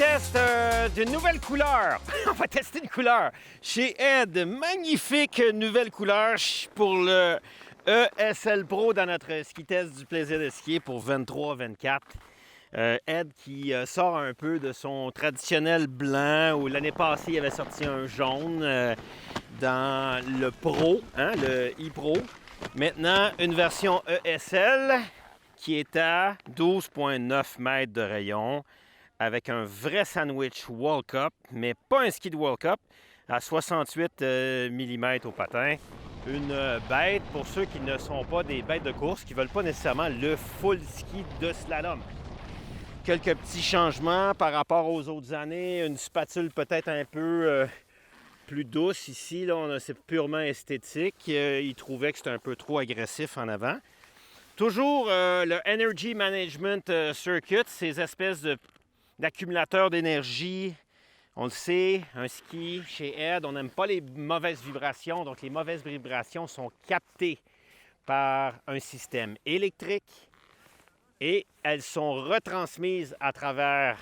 test d'une nouvelle couleur. On va tester une couleur chez Ed. Magnifique nouvelle couleur pour le ESL Pro dans notre ski test du plaisir de skier pour 23-24. Ed qui sort un peu de son traditionnel blanc où l'année passée il avait sorti un jaune dans le Pro, hein, le e-Pro. Maintenant, une version ESL qui est à 12,9 mètres de rayon avec un vrai sandwich World Cup, mais pas un ski de World Cup, à 68 mm au patin. Une bête pour ceux qui ne sont pas des bêtes de course, qui ne veulent pas nécessairement le full ski de slalom. Quelques petits changements par rapport aux autres années. Une spatule peut-être un peu plus douce ici. Là, c'est purement esthétique. Il trouvait que c'était un peu trop agressif en avant. Toujours le Energy Management Circuit, ces espèces d'accumulateurs d'énergie. On le sait, un ski chez Ed, on n'aime pas les mauvaises vibrations. Donc les mauvaises vibrations sont captées par un système électrique. Et elles sont retransmises à travers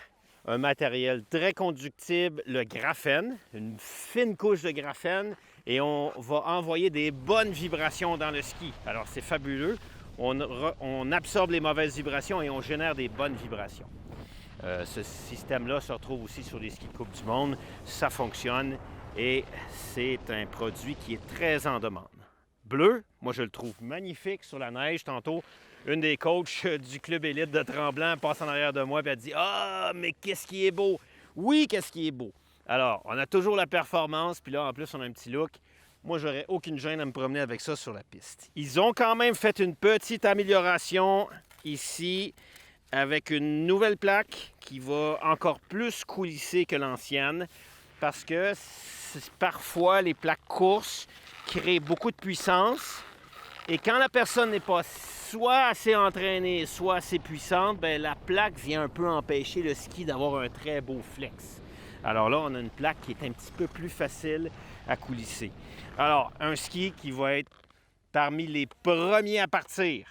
un matériel très conductible, le graphène, une fine couche de graphène, et on va envoyer des bonnes vibrations dans le ski. Alors c'est fabuleux, on absorbe les mauvaises vibrations et on génère des bonnes vibrations. Ce système-là se retrouve aussi sur les skis de Coupe du Monde, ça fonctionne et c'est un produit qui est très en demande. Bleu, moi je le trouve magnifique sur la neige. Tantôt, une des coachs du club élite de Tremblant passe en arrière de moi et elle dit « Ah, mais qu'est-ce qui est beau! » Oui, qu'est-ce qui est beau! Alors, on a toujours la performance, puis là, en plus, on a un petit look. Moi, j'aurais aucune gêne à me promener avec ça sur la piste. Ils ont quand même fait une petite amélioration ici avec une nouvelle plaque qui va encore plus coulisser que l'ancienne parce que parfois, les plaques courses créent beaucoup de puissance et quand la personne n'est pas soit assez entraînée, soit assez puissante, bien, la plaque vient un peu empêcher le ski d'avoir un très beau flex. Alors là, on a une plaque qui est un petit peu plus facile à coulisser. Alors, un ski qui va être parmi les premiers à partir.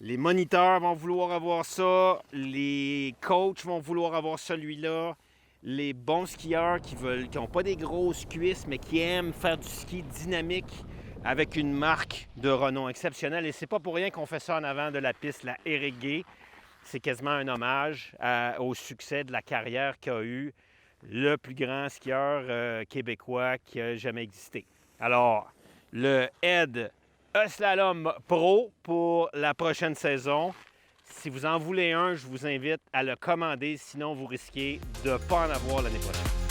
Les moniteurs vont vouloir avoir ça, les coachs vont vouloir avoir celui-là, les bons skieurs qui n'ont pas des grosses cuisses, mais qui aiment faire du ski dynamique avec une marque de renom exceptionnelle. Et c'est pas pour rien qu'on fait ça en avant de la piste, la Éric Gay. C'est quasiment un hommage au succès de la carrière qu'a eu le plus grand skieur québécois qui a jamais existé. Alors, le Ed E-Slalom Pro pour la prochaine saison. Si vous en voulez un, je vous invite à le commander, sinon vous risquez de ne pas en avoir l'année prochaine.